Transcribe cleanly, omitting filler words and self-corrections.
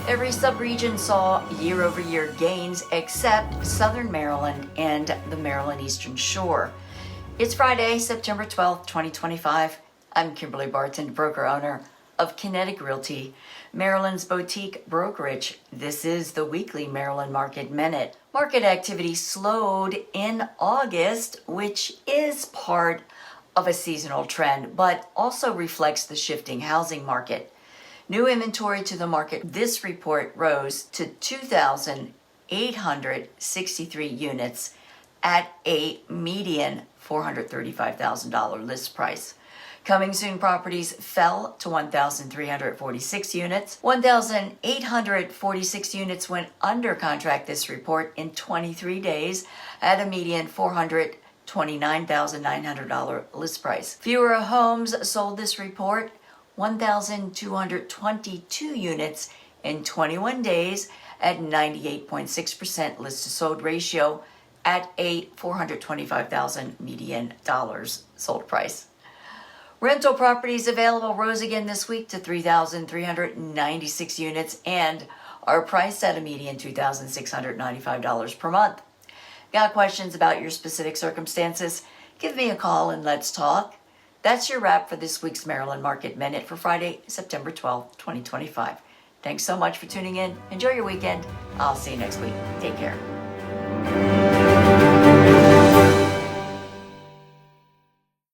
Every subregion saw year-over-year gains except Southern Maryland and the Maryland Eastern Shore. It's Friday, September 12th, 2025. I'm Kimberly Barton, broker-owner of Kinetic Realty, Maryland's boutique brokerage. This is the weekly Maryland Market Minute. Market activity slowed in August, which is part of a seasonal trend, but also reflects the shifting housing market. New inventory to the market. This report rose to 2,863 units at a median $435,000 list price. Coming soon properties fell to 1,346 units. 1,846 units went under contract this report in 23 days at a median $429,900 list price. Fewer homes sold this report. 1,222 units in 21 days at 98.6% list to sold ratio at a $425,000 median dollars sold price. Rental properties available rose again this week to 3,396 units and are priced at a median $2,695 per month. Got questions about your specific circumstances? Give me a call and let's talk. That's your wrap for this week's Maryland Market Minute for Friday, September 12th, 2025. Thanks so much for tuning in. Enjoy your weekend. I'll see you next week. Take care.